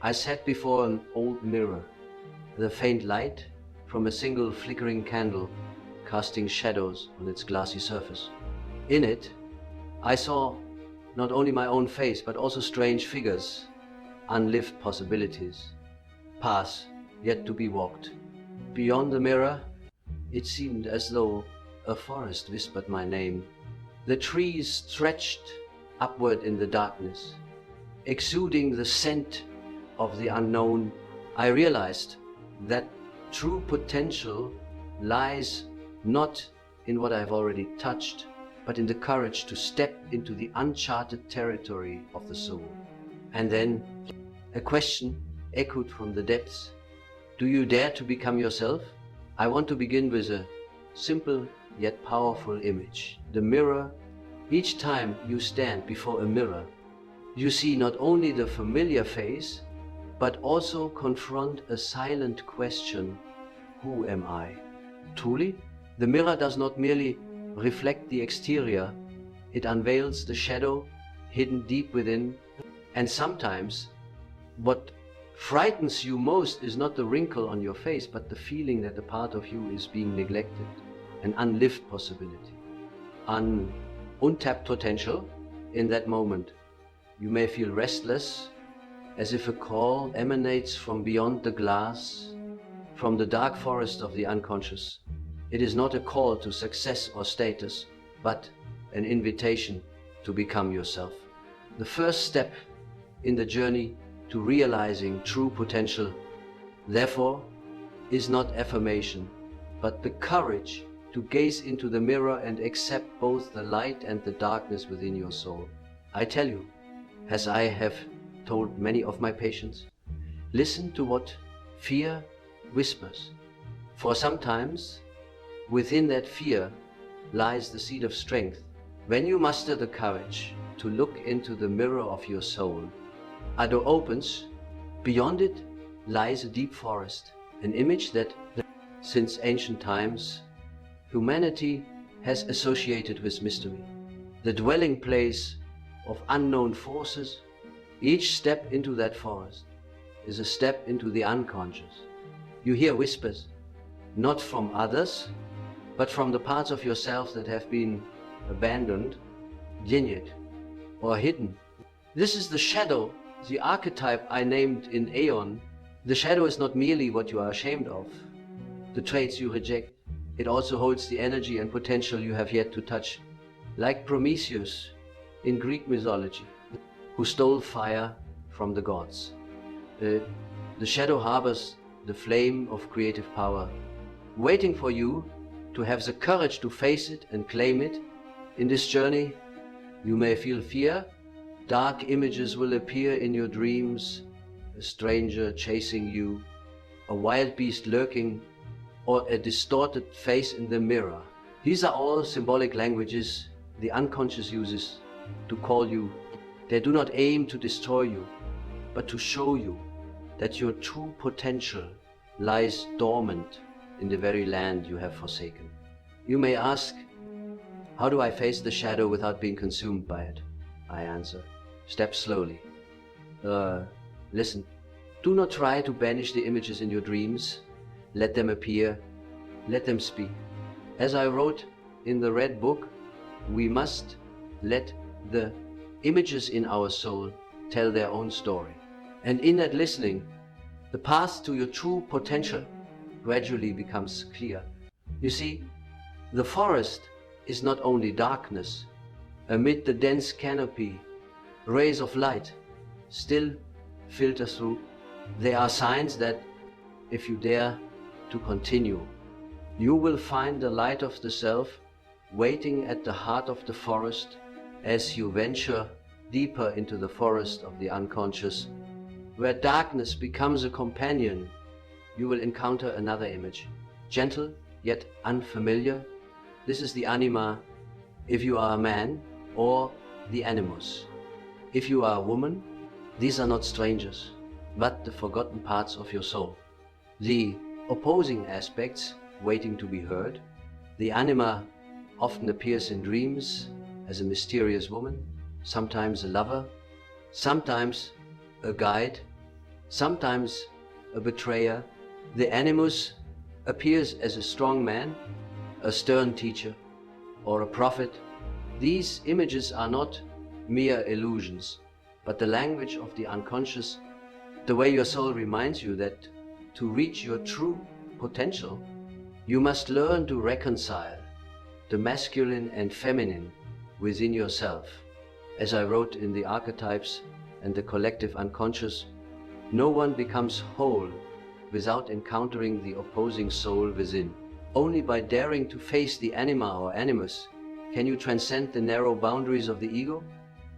I sat before an old mirror, the faint light from a single flickering candle casting shadows on its glassy surface. In it, I saw not only my own face, but also strange figures, unlived possibilities, paths yet to be walked. Beyond the mirror, it seemed as though a forest whispered my name. The trees stretched upward in the darkness, exuding the scent of the unknown. I realized that true potential lies not in what I've already touched, but in the courage to step into the uncharted territory of the soul. And then a question echoed from the depths. Do you dare to become yourself? I want to begin with a simple yet powerful image. The mirror. Each time you stand before a mirror, you see not only the familiar face, but also confront a silent question: who am I? Truly, the mirror does not merely reflect the exterior, it unveils the shadow hidden deep within. And sometimes what frightens you most is not the wrinkle on your face, but the feeling that a part of you is being neglected, an unlived possibility, untapped potential. In that moment, you may feel restless, as if a call emanates from beyond the glass, from the dark forest of the unconscious. It is not a call to success or status, but an invitation to become yourself. The first step in the journey to realizing true potential, therefore, is not affirmation, but the courage to gaze into the mirror and accept both the light and the darkness within your soul. I tell you, as I have told many of my patients, listen to what fear whispers, for sometimes within that fear lies the seed of strength. When you muster the courage to look into the mirror of your soul, a door opens. Beyond it lies a deep forest, an image that, since ancient times, humanity has associated with mystery, the dwelling place of unknown forces. Each step into that forest is a step into the unconscious. You hear whispers, not from others, but from the parts of yourself that have been abandoned, denied, or hidden. This is the shadow, the archetype I named in Aeon. The shadow is not merely what you are ashamed of, the traits you reject. It also holds the energy and potential you have yet to touch. Like Prometheus in Greek mythology, who stole fire from the gods. The shadow harbors the flame of creative power, waiting for you to have the courage to face it and claim it. In this journey, you may feel fear. Dark images will appear in your dreams, a stranger chasing you, a wild beast lurking, or a distorted face in the mirror. These are all symbolic languages the unconscious uses to call you. They do not aim to destroy you, but to show you that your true potential lies dormant in the very land you have forsaken. You may ask, how do I face the shadow without being consumed by it? I answer, step slowly. Listen, do not try to banish the images in your dreams. Let them appear, let them speak. As I wrote in the Red Book, we must let the images in our soul tell their own story. And in that listening, the path to your true potential gradually becomes clear. You see, the forest is not only darkness. Amid the dense canopy, rays of light still filter through. There are signs that, if you dare to continue, you will find the light of the self waiting at the heart of the forest. As you venture deeper into the forest of the unconscious, where darkness becomes a companion, you will encounter another image, gentle yet unfamiliar. This is the Anima, if you are a man, or the Animus. If you are a woman, these are not strangers, but the forgotten parts of your soul. The opposing aspects waiting to be heard. The Anima often appears in dreams as a mysterious woman, sometimes a lover, sometimes a guide, sometimes a betrayer. The animus appears as a strong man, a stern teacher, or a prophet. These images are not mere illusions, but the language of the unconscious, the way your soul reminds you that to reach your true potential, you must learn to reconcile the masculine and feminine within yourself. As I wrote in the archetypes and the collective unconscious, no one becomes whole without encountering the opposing soul within. Only by daring to face the anima or animus can you transcend the narrow boundaries of the ego.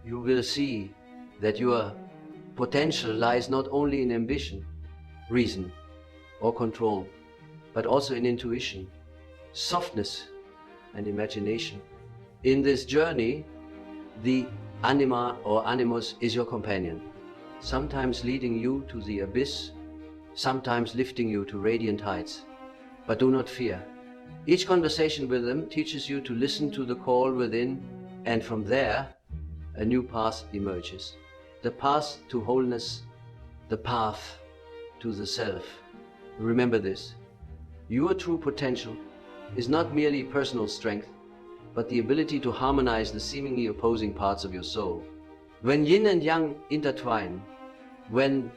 You will see that your potential lies not only in ambition, reason, or control, but also in intuition, softness, and imagination. In this journey, the anima or animus is your companion, sometimes leading you to the abyss, sometimes lifting you to radiant heights. But do not fear. Each conversation with them teaches you to listen to the call within, and from there, a new path emerges. The path to wholeness, the path to the self. Remember this: your true potential is not merely personal strength, but the ability to harmonize the seemingly opposing parts of your soul. When yin and yang intertwine, when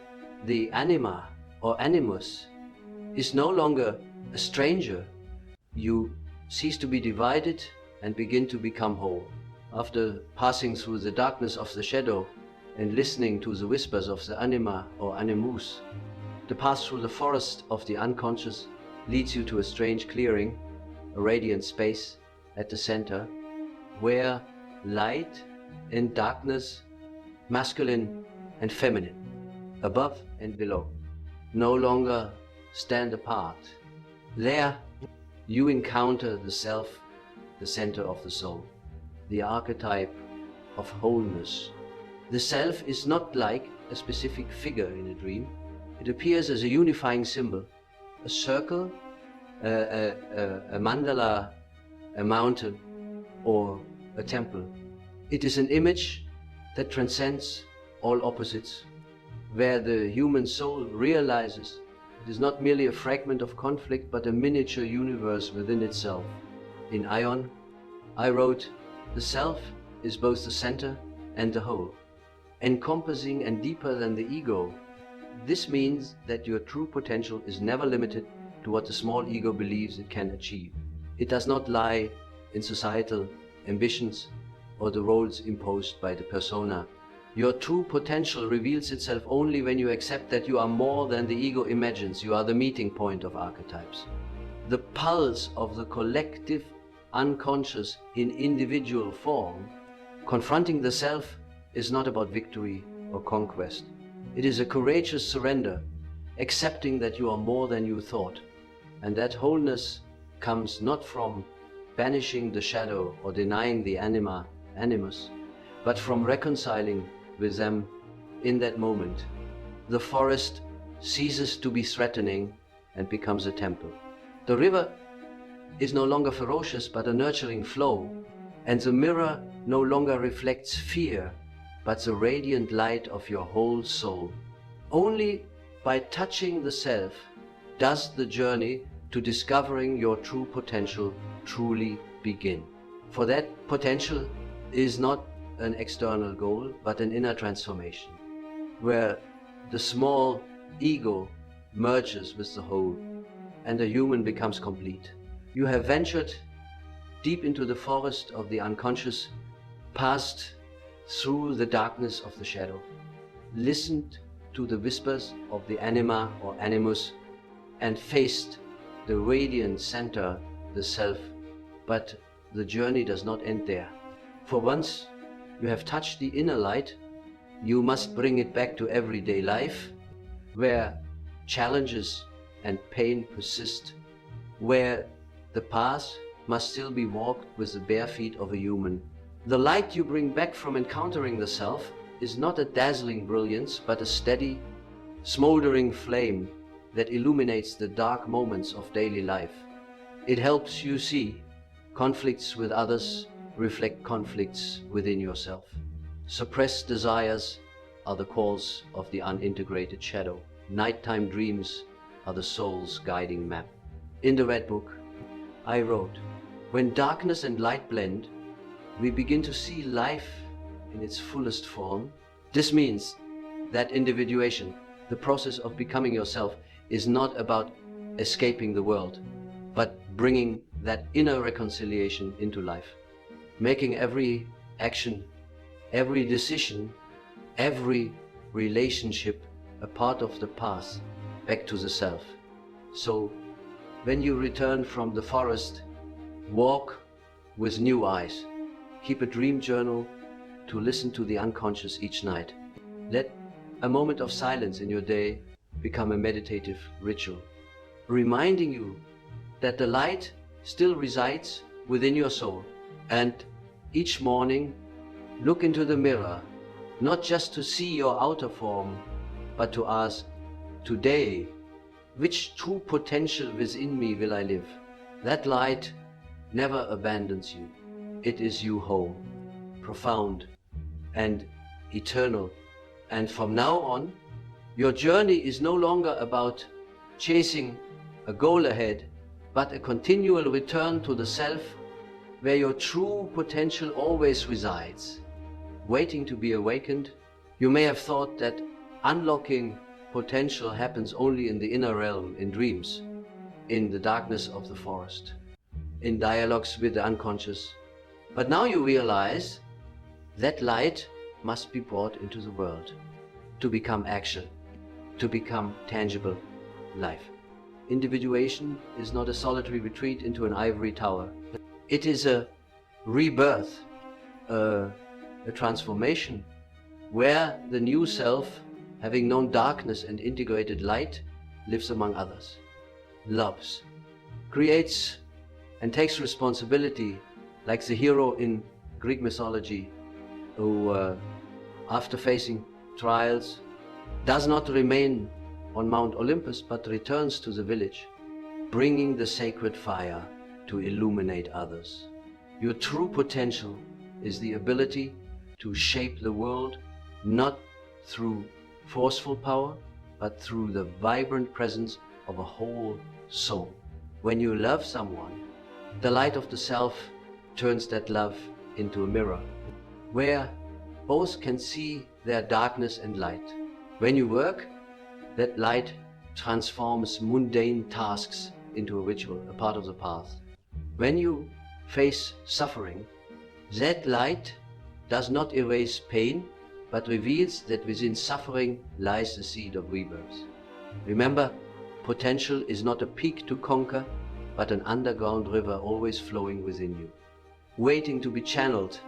the anima or animus is no longer a stranger, you cease to be divided and begin to become whole. After passing through the darkness of the shadow and listening to the whispers of the anima or animus, the path through the forest of the unconscious leads you to a strange clearing, a radiant space at the center, where light and darkness, masculine and feminine, above and below, no longer stand apart. There you encounter the self, the center of the soul, the archetype of wholeness. The self is not like a specific figure in a dream. It appears as a unifying symbol, a circle, a mandala, a mountain, or a temple. It is an image that transcends all opposites, where the human soul realizes it is not merely a fragment of conflict, but a miniature universe within itself. In Ion, I wrote, "The self is both the center and the whole, encompassing and deeper than the ego." This means that your true potential is never limited to what the small ego believes it can achieve. It does not lie in societal ambitions or the roles imposed by the persona. Your true potential reveals itself only when you accept that you are more than the ego imagines. You are the meeting point of archetypes, the pulse of the collective unconscious in individual form. Confronting the self is not about victory or conquest. It is a courageous surrender, accepting that you are more than you thought. And that wholeness comes not from banishing the shadow or denying the anima, animus, but from reconciling with them in that moment. The forest ceases to be threatening and becomes a temple. The river is no longer ferocious but a nurturing flow, and the mirror no longer reflects fear but the radiant light of your whole soul. Only by touching the self does the journey to discovering your true potential truly begin. For that potential is not an external goal, but an inner transformation, where the small ego merges with the whole, and the human becomes complete. You have ventured deep into the forest of the unconscious, passed through the darkness of the shadow, listened to the whispers of the anima or animus, and faced the radiant center, the self. But the journey does not end there. For once you have touched the inner light, you must bring it back to everyday life, where challenges and pain persist, where the path must still be walked with the bare feet of a human. The light you bring back from encountering the self is not a dazzling brilliance, but a steady, smoldering flame that illuminates the dark moments of daily life. It helps you see conflicts with others reflect conflicts within yourself. Suppressed desires are the calls of the unintegrated shadow. Nighttime dreams are the soul's guiding map. In the Red Book, I wrote, when darkness and light blend, we begin to see life in its fullest form. This means that individuation, the process of becoming yourself, is not about escaping the world, but bringing that inner reconciliation into life. Making every action, every decision, every relationship a part of the path back to the self. So, when you return from the forest, walk with new eyes. Keep a dream journal to listen to the unconscious each night. Let a moment of silence in your day become a meditative ritual, reminding you that the light still resides within your soul. And each morning, look into the mirror, not just to see your outer form, but to ask, today, which true potential within me will I live? That light never abandons you. It is you whole, profound, and eternal. And from now on, your journey is no longer about chasing a goal ahead, but a continual return to the self where your true potential always resides, waiting to be awakened. You may have thought that unlocking potential happens only in the inner realm, in dreams, in the darkness of the forest, in dialogues with the unconscious. But now you realize that light must be brought into the world to become action, to become tangible life. Individuation is not a solitary retreat into an ivory tower. It is a rebirth, a transformation where the new self, having known darkness and integrated light, lives among others, loves, creates and takes responsibility, like the hero in Greek mythology who, after facing trials, does not remain on Mount Olympus but returns to the village, bringing the sacred fire to illuminate others. Your true potential is the ability to shape the world, not through forceful power, but through the vibrant presence of a whole soul. When you love someone, the light of the self turns that love into a mirror, where both can see their darkness and light. When you work, that light transforms mundane tasks into a ritual, a part of the path. When you face suffering, that light does not erase pain, but reveals that within suffering lies the seed of rebirth. Remember, potential is not a peak to conquer, but an underground river always flowing within you, waiting to be channeled,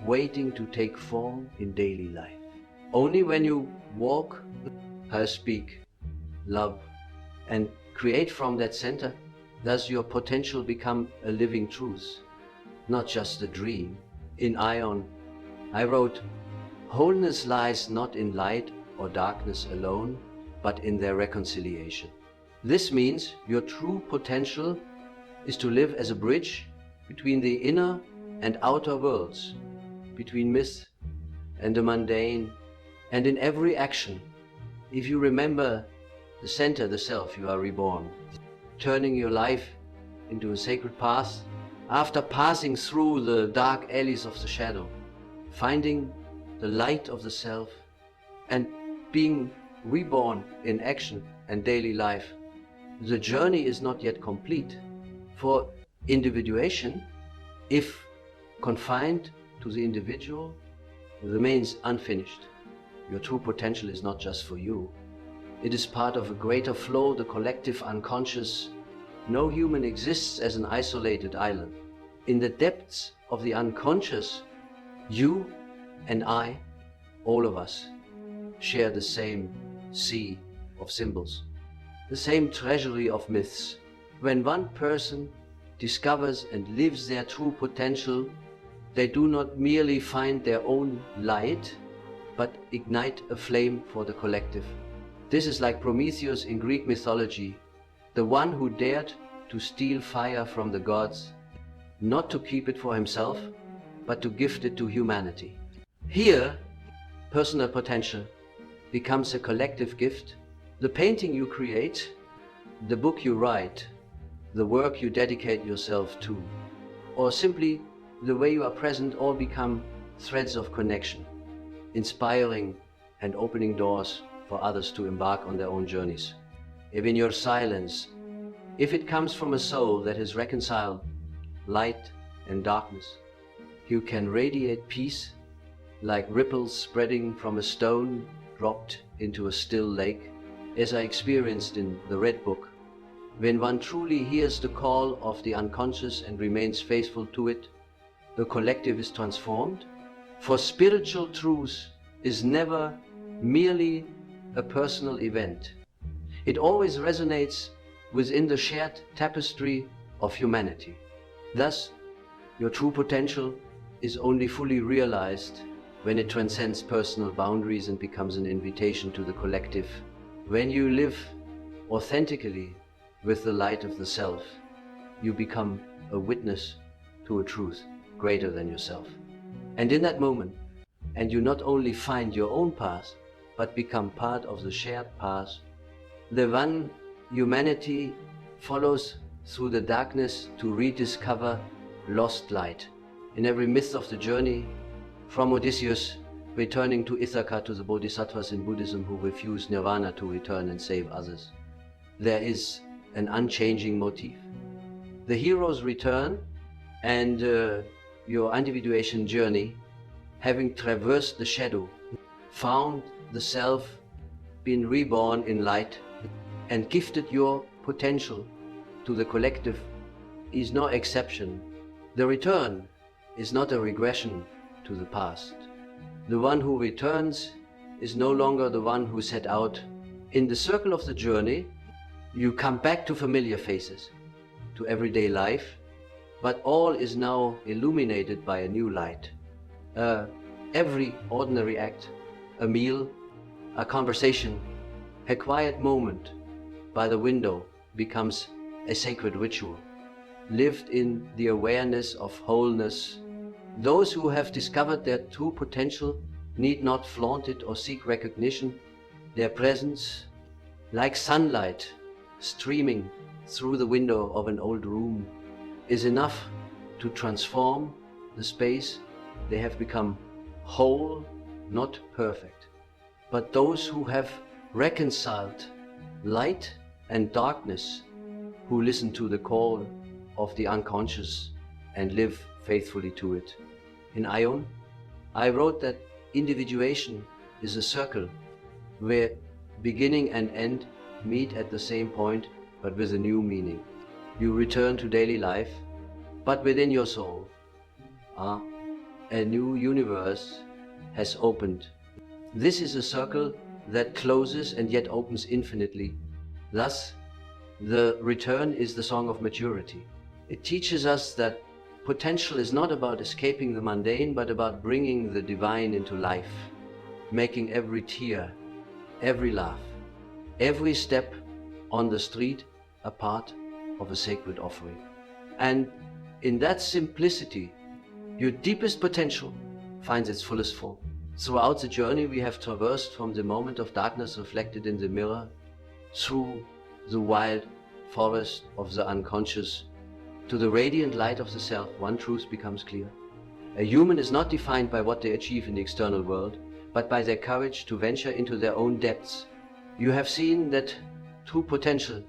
waiting to take form in daily life. Only when you walk, speak, love, and create from that center, does your potential become a living truth, not just a dream. In Ion, I wrote, wholeness lies not in light or darkness alone, but in their reconciliation. This means your true potential is to live as a bridge between the inner and outer worlds, between myth and the mundane, and in every action. If you remember the center, the self, you are reborn, turning your life into a sacred path after passing through the dark alleys of the shadow, finding the light of the self and being reborn in action and daily life. The journey is not yet complete, for individuation, if confined to the individual, remains unfinished. Your true potential is not just for you. It is part of a greater flow, the collective unconscious. No human exists as an isolated island. In the depths of the unconscious, you and I, all of us, share the same sea of symbols, the same treasury of myths. When one person discovers and lives their true potential, they do not merely find their own light, but ignite a flame for the collective. This is like Prometheus in Greek mythology, the one who dared to steal fire from the gods, not to keep it for himself, but to gift it to humanity. Here, personal potential becomes a collective gift, the painting you create, the book you write, the work you dedicate yourself to, or simply the way you are present all become threads of connection, inspiring and opening doors for others to embark on their own journeys. If in your silence, if it comes from a soul that has reconciled light and darkness, you can radiate peace like ripples spreading from a stone dropped into a still lake, as I experienced in the Red Book. When one truly hears the call of the unconscious and remains faithful to it, the collective is transformed. For spiritual truth is never merely a personal event. It always resonates within the shared tapestry of humanity. Thus, your true potential is only fully realized when it transcends personal boundaries and becomes an invitation to the collective. When you live authentically with the light of the self, you become a witness to a truth greater than yourself. And in that moment, and you not only find your own path, but become part of the shared path, the one humanity follows through the darkness to rediscover lost light. In every myth of the journey, from Odysseus returning to Ithaca to the bodhisattvas in Buddhism who refuse nirvana to return and save others, there is an unchanging motif. The heroes return, and your individuation journey, having traversed the shadow, found the self, been reborn in light, and gifted your potential to the collective, is no exception. The return is not a regression to the past. The one who returns is no longer the one who set out. In the circle of the journey, you come back to familiar faces, to everyday life, but all is now illuminated by a new light. Every ordinary act, a meal, a conversation, a quiet moment by the window becomes a sacred ritual, lived in the awareness of wholeness. Those who have discovered their true potential need not flaunt it or seek recognition. Their presence, like sunlight streaming through the window of an old room, is enough to transform the space. They have become whole, not perfect. But those who have reconciled light and darkness, who listen to the call of the unconscious and live faithfully to it. In Ion, I wrote that individuation is a circle where beginning and end meet at the same point, but with a new meaning. You return to daily life, but within your soul, a new universe has opened. This is a circle that closes and yet opens infinitely. Thus, the return is the song of maturity. It teaches us that potential is not about escaping the mundane, but about bringing the divine into life, making every tear, every laugh, every step on the street a part of a sacred offering. And in that simplicity, your deepest potential finds its fullest form. Throughout the journey we have traversed from the moment of darkness reflected in the mirror, through the wild forest of the unconscious, to the radiant light of the self, one truth becomes clear. A human is not defined by what they achieve in the external world, but by their courage to venture into their own depths. You have seen that true potential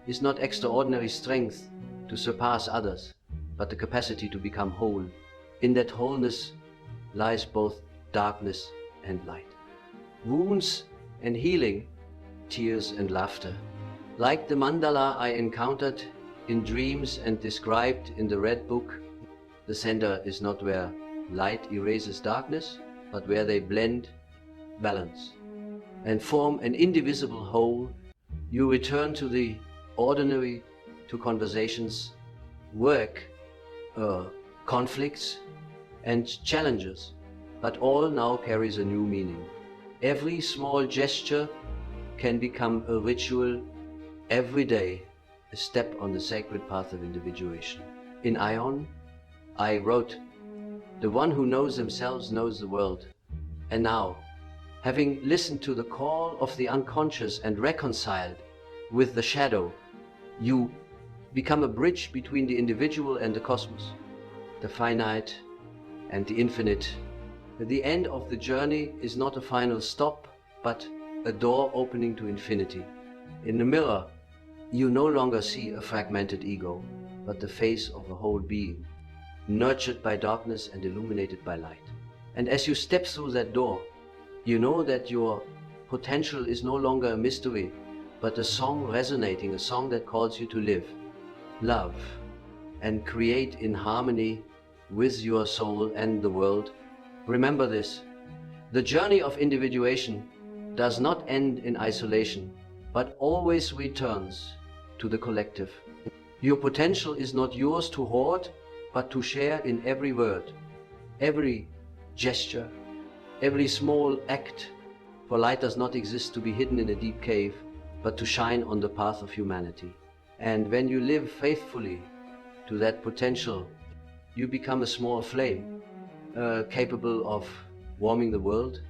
is not extraordinary strength to surpass others, but the capacity to become whole. In that wholeness lies both darkness and light. Wounds and healing, tears and laughter. Like the mandala I encountered in dreams and described in the Red Book, the center is not where light erases darkness, but where they blend, balance, and form an indivisible whole. You return to the ordinary, to conversations, work, conflicts, and challenges, but all now carries a new meaning. Every small gesture can become a ritual, every day a step on the sacred path of individuation. In Ion, I wrote, "The one who knows themselves knows the world." And now, Having listened to the call of the unconscious and reconciled with the shadow, you become a bridge between the individual and the cosmos, the finite and the infinite. The end of the journey is not a final stop, but a door opening to infinity. In the mirror, you no longer see a fragmented ego, but the face of a whole being, nurtured by darkness and illuminated by light. And as you step through that door, you know that your potential is no longer a mystery, but a song resonating, a song that calls you to live, love, and create in harmony with your soul and the world. Remember this: the journey of individuation does not end in isolation, but always returns to the collective. Your potential is not yours to hoard, but to share in every word, every gesture, every small act. For light does not exist to be hidden in a deep cave, but to shine on the path of humanity. And when you live faithfully to that potential, you become a small flame, capable of warming the world